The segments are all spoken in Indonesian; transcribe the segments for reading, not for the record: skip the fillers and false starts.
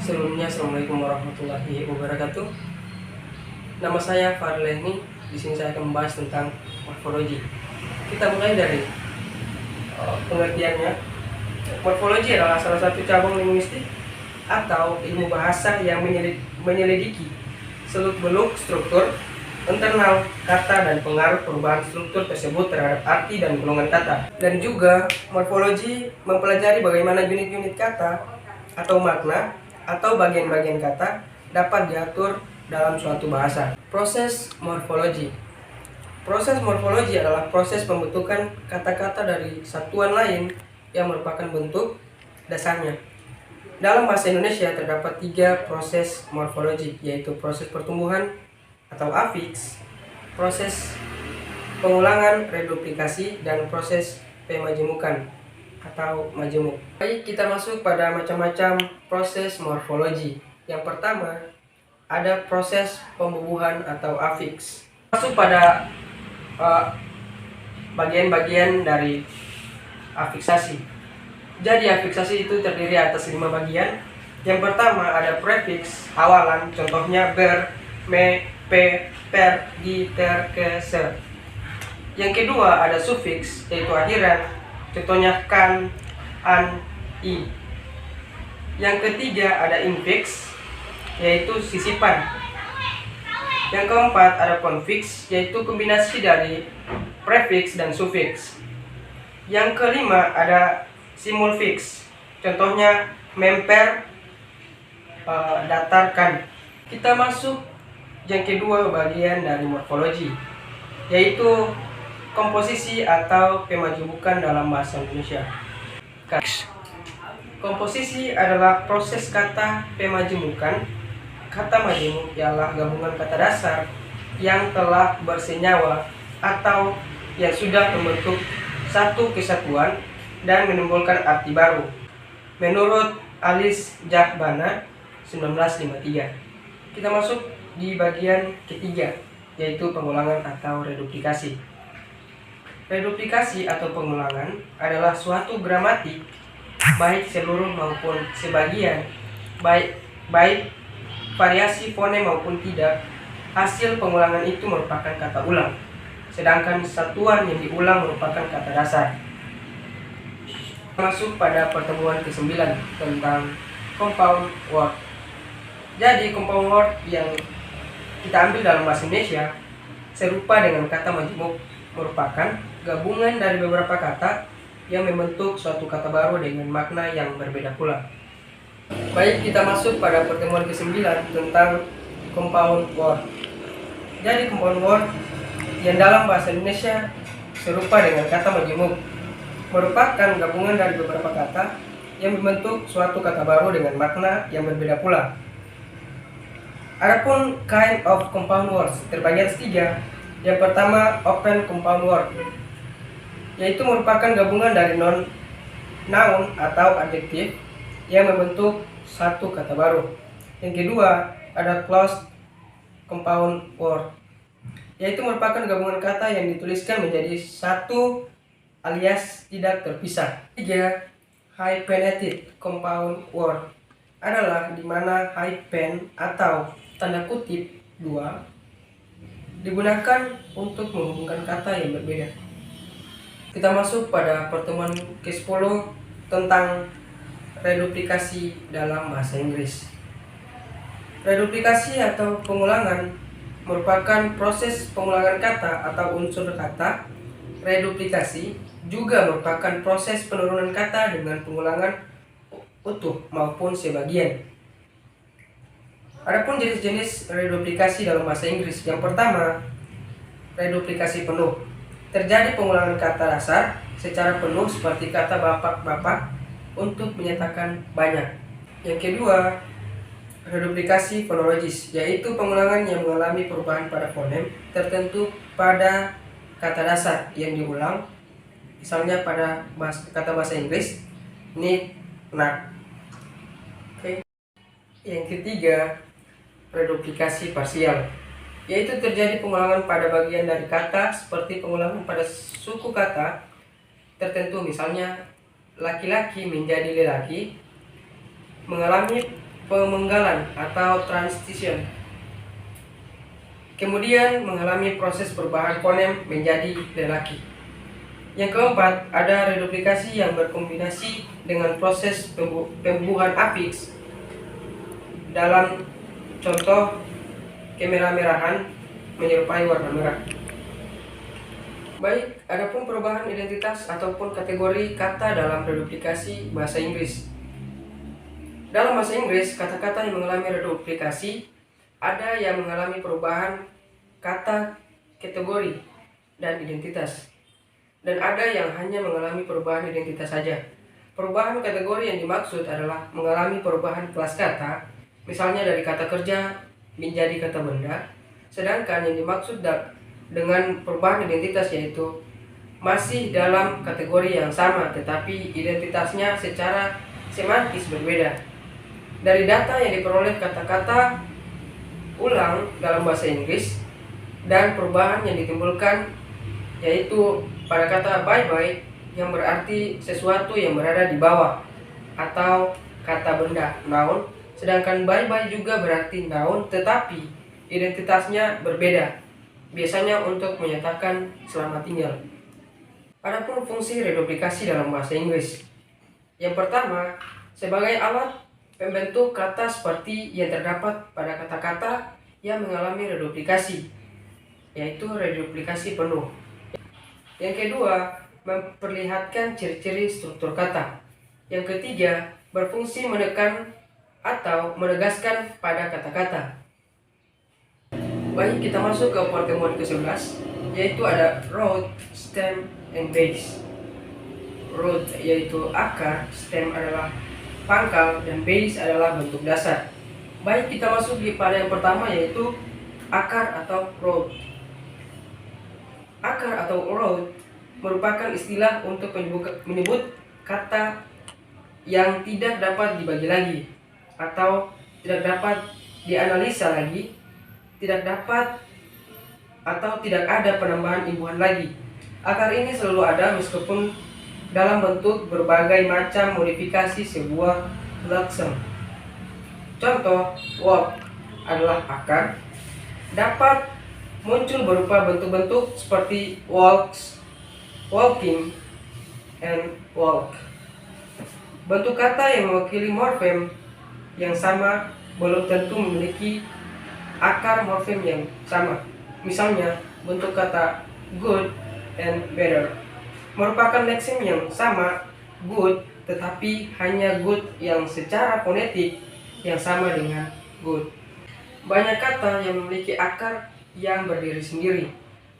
Sebelumnya, Assalamualaikum warahmatullahi wabarakatuh. Nama saya Fadleni. Di sini saya akan membahas tentang morfologi. Kita mulai dari pengertiannya. Morfologi adalah salah satu cabang linguistik atau ilmu bahasa yang menyelidiki seluk-beluk struktur internal kata dan pengaruh perubahan struktur tersebut terhadap arti dan golongan kata. Dan juga morfologi mempelajari bagaimana unit-unit kata atau makna atau bagian-bagian kata dapat diatur dalam suatu bahasa. Proses morfologi. Proses morfologi adalah proses pembentukan kata-kata dari satuan lain yang merupakan bentuk dasarnya. Dalam bahasa Indonesia terdapat 3 proses morfologi, yaitu proses pertumbuhan atau afiks, proses pengulangan reduplikasi, dan proses pemajemukan atau majemuk. Baik, kita masuk pada macam-macam proses morfologi. Yang pertama, ada proses pembubuhan atau afiks. Masuk pada bagian-bagian dari afiksasi. Jadi afiksasi itu terdiri atas 5 bagian. Yang pertama ada prefiks awalan, contohnya ber, me, pe, per, di, ter, ke, se. Yang kedua ada sufiks, yaitu akhiran, contohnya kan, an, i. Yang ketiga ada infiks, yaitu sisipan. Yang keempat ada konfiks, yaitu kombinasi dari prefiks dan sufiks. Yang kelima ada simulfiks, contohnya memper, datarkan. Kita masuk yang kedua bagian dari morfologi, yaitu komposisi atau pemajemukan dalam bahasa Indonesia. Komposisi adalah proses kata pemajemukan. Kata majemuk ialah gabungan kata dasar yang telah bersenyawa atau yang sudah membentuk satu kesatuan dan menimbulkan arti baru. Menurut Alice Jahbana 1953. Kita masuk di bagian ketiga, yaitu pengulangan atau reduplikasi. Reduplikasi atau pengulangan adalah suatu gramatik, baik seluruh maupun sebagian, baik variasi fonem maupun tidak. Hasil pengulangan itu merupakan kata ulang, sedangkan satuan yang diulang merupakan kata dasar. Masuk pada pertemuan ke-9 tentang compound word. Jadi compound word yang kita ambil dalam bahasa Indonesia serupa dengan kata majemuk, merupakan gabungan dari beberapa kata yang membentuk suatu kata baru dengan makna yang berbeda pula. Baik, kita masuk pada pertemuan ke-9 tentang compound word. Jadi compound word yang dalam bahasa Indonesia serupa dengan kata majemuk, merupakan gabungan dari beberapa kata yang membentuk suatu kata baru dengan makna yang berbeda pula. Adapun kind of compound words terbagi atas 3. Yang pertama, open compound word, yaitu merupakan gabungan dari noun atau adjektif yang membentuk satu kata baru. Yang kedua, ada closed compound word, yaitu merupakan gabungan kata yang dituliskan menjadi satu alias tidak terpisah. 3. Hyphenated compound word adalah di mana hyphen atau tanda kutip 2 digunakan untuk menghubungkan kata yang berbeda. Kita masuk pada pertemuan ke-10 tentang reduplikasi dalam bahasa Inggris. Reduplikasi atau pengulangan merupakan proses pengulangan kata atau unsur kata. Reduplikasi juga merupakan proses penurunan kata dengan pengulangan utuh maupun sebagian. Adapun jenis-jenis reduplikasi dalam bahasa Inggris. Yang pertama, reduplikasi penuh. Terjadi pengulangan kata dasar secara penuh seperti kata bapak-bapak untuk menyatakan banyak. Yang kedua, reduplikasi fonologis, yaitu pengulangan yang mengalami perubahan pada fonem tertentu pada kata dasar yang diulang. Misalnya pada kata bahasa Inggris, need, not. Oke. Yang ketiga, reduplikasi parsial, yaitu terjadi pengulangan pada bagian dari kata seperti pengulangan pada suku kata tertentu. Misalnya laki-laki menjadi lelaki, mengalami pemenggalan atau transition. Kemudian mengalami proses perubahan fonem menjadi lelaki. Yang keempat, ada reduplikasi yang berkombinasi dengan proses pembuahan afiks. Dalam contoh, kemerah-merahan menyerupai warna merah. Baik, adapun perubahan identitas ataupun kategori kata dalam reduplikasi bahasa Inggris. Dalam bahasa Inggris, kata-kata yang mengalami reduplikasi ada yang mengalami perubahan kata, kategori, dan identitas. Dan ada yang hanya mengalami perubahan identitas saja. Perubahan kategori yang dimaksud adalah mengalami perubahan kelas kata, misalnya dari kata kerja menjadi kata benda. Sedangkan yang dimaksud dengan perubahan identitas yaitu masih dalam kategori yang sama tetapi identitasnya secara semantis berbeda. Dari data yang diperoleh kata-kata ulang dalam bahasa Inggris dan perubahan yang ditimbulkan yaitu pada kata bye-bye yang berarti sesuatu yang berada di bawah atau kata benda noun, sedangkan bye-bye juga berarti noun tetapi identitasnya berbeda, biasanya untuk menyatakan selamat tinggal. Adapun fungsi reduplikasi dalam bahasa Inggris. Yang pertama, sebagai alat pembentuk kata seperti yang terdapat pada kata-kata yang mengalami reduplikasi, yaitu reduplikasi penuh. Yang kedua, memperlihatkan ciri-ciri struktur kata. Yang ketiga, berfungsi menekan atau menegaskan pada kata-kata. Baik, kita masuk ke pertemuan ke-11, yaitu ada root, stem, and base. Root yaitu akar, stem adalah pangkal, dan base adalah bentuk dasar. Baik, kita masuk pada yang pertama yaitu akar atau root. Akar atau root merupakan istilah untuk menyebut kata yang tidak dapat dibagi lagi atau tidak dapat dianalisa lagi, tidak dapat atau tidak ada penambahan imbuhan lagi. Akar ini selalu ada meskipun dalam bentuk berbagai macam modifikasi sebuah leksem. Contoh, walk adalah akar, dapat muncul berupa bentuk-bentuk seperti walks, walking, and walk. Bentuk kata yang mewakili morfem yang sama belum tentu memiliki akar morfem yang sama. Misalnya, bentuk kata good and better merupakan leksem yang sama, good, tetapi hanya good yang secara fonetik yang sama dengan good. Banyak kata yang memiliki akar yang berdiri sendiri.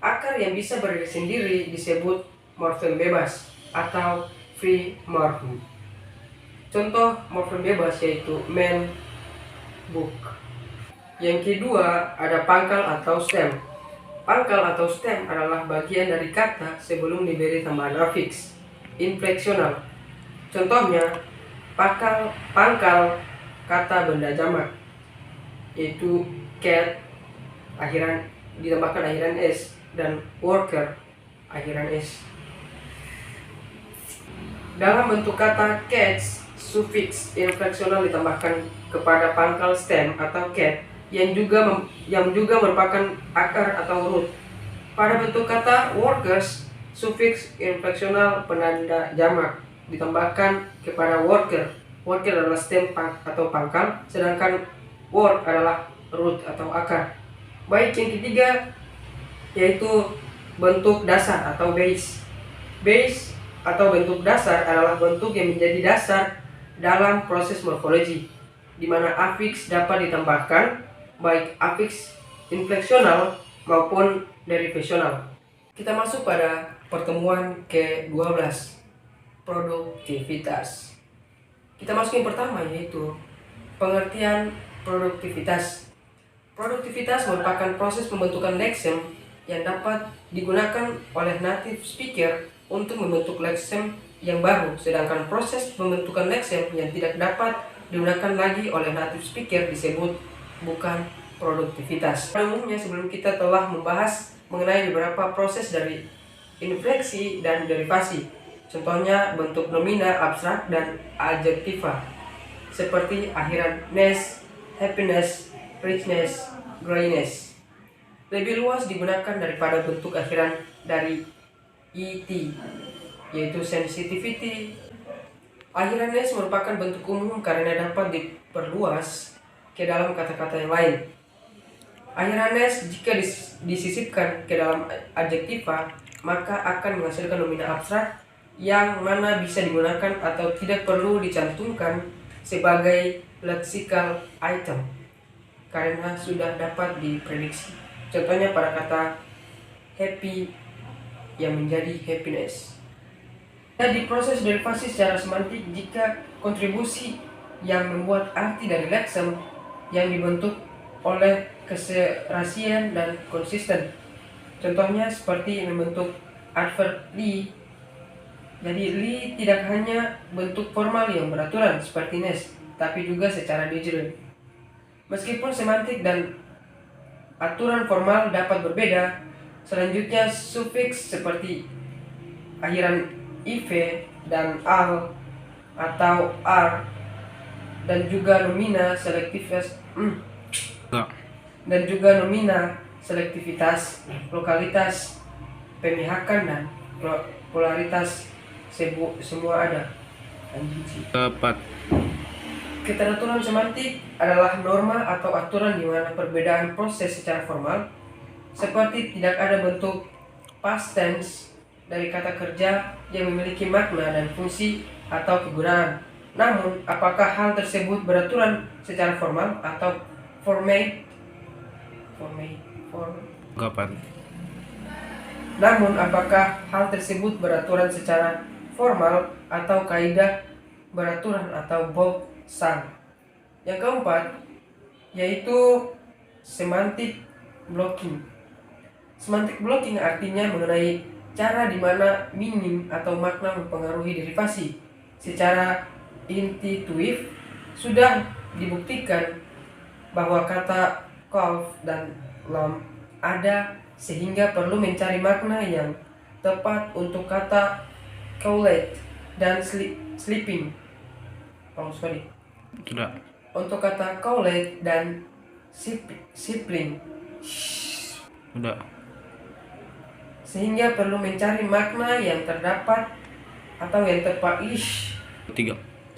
Akar yang bisa berdiri sendiri disebut morfem bebas atau free morphem. Contoh morfem bebas yaitu man, book. Yang kedua ada pangkal atau stem. Pangkal atau stem adalah bagian dari kata sebelum diberi tambahan afiks infleksional. Contohnya, pangkal kata benda jamak, yaitu cat, ditambahkan akhiran s, dan worker, akhiran s. Dalam bentuk kata cats, sufiks infleksional ditambahkan kepada pangkal stem atau cat yang juga merupakan akar atau root. Pada bentuk kata workers, sufiks infleksional penanda jamak ditambahkan kepada worker. Worker adalah stem atau pangkal, sedangkan work adalah root atau akar. Baik, yang ketiga yaitu bentuk dasar atau base. Base atau bentuk dasar adalah bentuk yang menjadi dasar dalam proses morfologi, di mana afiks dapat ditambahkan baik afiks infleksional maupun derivasional. Kita masuk pada pertemuan ke-12, produktivitas. Kita masuk yang pertama yaitu pengertian produktivitas. Produktivitas merupakan proses pembentukan leksem yang dapat digunakan oleh native speaker untuk membentuk leksem yang baru, sedangkan proses pembentukan leksem yang tidak dapat digunakan lagi oleh native speaker disebut bukan produktivitas. Pada umumnya sebelum kita telah membahas mengenai beberapa proses dari infleksi dan derivasi. Contohnya bentuk nomina, abstrak, dan adjektiva. seperti akhiran ness, happiness, richness, greatness. Lebih luas digunakan daripada bentuk akhiran dari ET, yaitu sensitivity. Akhiran ness merupakan bentuk umum karena dapat diperluas ke dalam kata-kata yang lain. Akhiran ness jika disisipkan ke dalam adjektiva, maka akan menghasilkan nomina abstrak yang mana bisa digunakan atau tidak perlu dicantumkan sebagai lexical item karena sudah dapat diprediksi. Contohnya pada kata happy yang menjadi happiness. Jadi proses derivasi secara semantik jika kontribusi yang membuat arti dari leksem yang dibentuk oleh keserasian dan konsisten. Contohnya seperti membentuk adverb li. Jadi li tidak hanya bentuk formal yang beraturan seperti ness, tapi juga secara digital. Meskipun semantik dan aturan formal dapat berbeda, selanjutnya sufiks seperti akhiran iv dan al atau r dan juga nomina selektivitas, lokalitas, pemihakan dan polaritas semua ada. Tepat. Keteraturan semantik adalah norma atau aturan di mana perbedaan proses secara formal, seperti tidak ada bentuk past tense dari kata kerja yang memiliki makna dan fungsi atau kegunaan. Namun, apakah hal tersebut beraturan secara formal atau Namun, apakah hal tersebut beraturan secara formal atau kaidah beraturan atau both sang. Yang keempat yaitu semantic blocking. Semantic blocking artinya mengenai cara di mana meaning atau makna mempengaruhi derivasi. Secara intuitif sudah dibuktikan bahwa kata calf dan lamb ada sehingga perlu mencari makna yang tepat untuk kata cowlet dan sleeping. Untuk kata cowlet dan sibling. Sehingga perlu mencari makna yang terdapat atau yang tepat.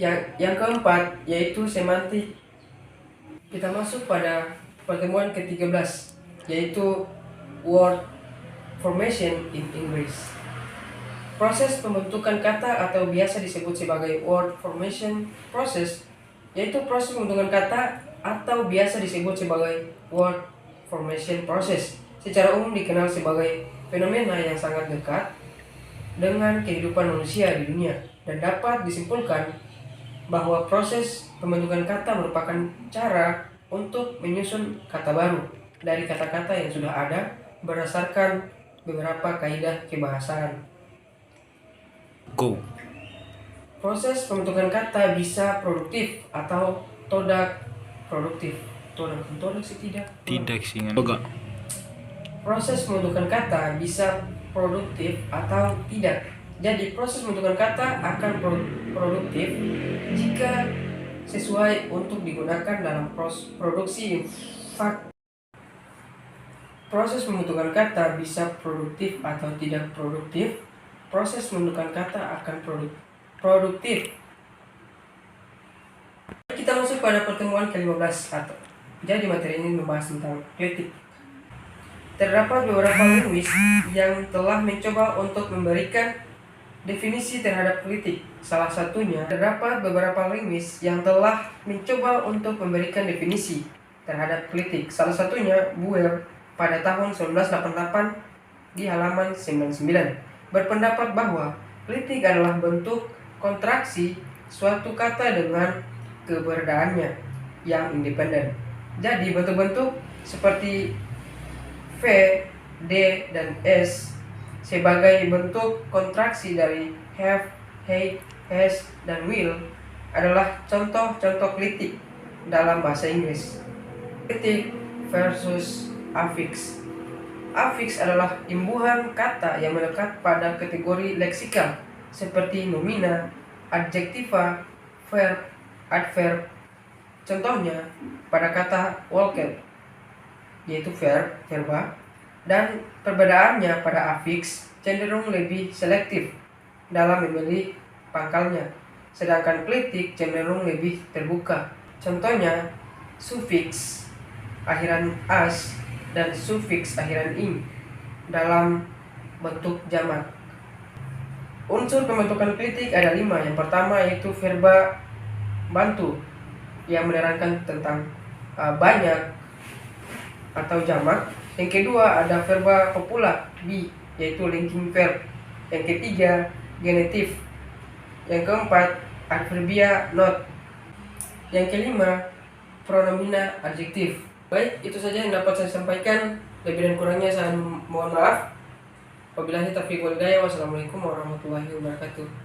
Yang keempat yaitu semantik. Kita masuk pada pertemuan ke-13 yaitu word formation in English. Proses pembentukan kata atau biasa disebut sebagai word formation process, yaitu proses pembentukan kata atau biasa disebut sebagai word formation process. Secara umum dikenal sebagai fenomena yang sangat dekat dengan kehidupan manusia di dunia dan dapat disimpulkan bahwa proses pembentukan kata merupakan cara untuk menyusun kata baru dari kata-kata yang sudah ada berdasarkan beberapa kaidah kebahasaan. Proses pembentukan kata bisa produktif atau tidak produktif. Proses pembentukan kata bisa produktif atau tidak. Jadi proses pembentukan kata akan produktif jika sesuai untuk digunakan dalam produksi infak. Proses pembentukan kata bisa produktif atau tidak produktif. Proses pembentukan kata akan produktif. Kita masuk pada pertemuan ke-15 atau jadi materi ini membahas tentang diotik. Terdapat beberapa linguis yang telah mencoba untuk memberikan definisi terhadap kritik. Salah satunya terdapat beberapa linguis yang telah mencoba untuk memberikan definisi terhadap kritik. Salah satunya Buer pada tahun 1988 di halaman 99. Berpendapat bahwa kritik adalah bentuk kontraksi suatu kata dengan keberadaannya yang independen. Jadi bentuk-bentuk seperti V, D, dan S sebagai bentuk kontraksi dari have, hate, has, dan will adalah contoh-contoh kritik dalam bahasa Inggris. Kritik versus affix. Affix adalah imbuhan kata yang melekat pada kategori leksikal seperti nomina, adjektiva, verb, adverb. Contohnya pada kata walked, yaitu verba, dan perbedaannya pada afiks cenderung lebih selektif dalam memilih pangkalnya, sedangkan klitik cenderung lebih terbuka. Contohnya sufiks akhiran as dan sufiks akhiran ing dalam bentuk jamak. Unsur pembentukan klitik ada 5. Yang pertama yaitu verba bantu yang menerangkan tentang banyak atau jamak. Yang kedua ada verba copula bi, yaitu linking verb. Yang ketiga genetif. Yang keempat adverbia not. Yang kelima pronomina adjektif. Baik, itu saja yang dapat saya sampaikan. Lebih dan kurangnya saya mohon maaf. Wabillahi taufiq wal hidayah. Wassalamualaikum warahmatullahi wabarakatuh.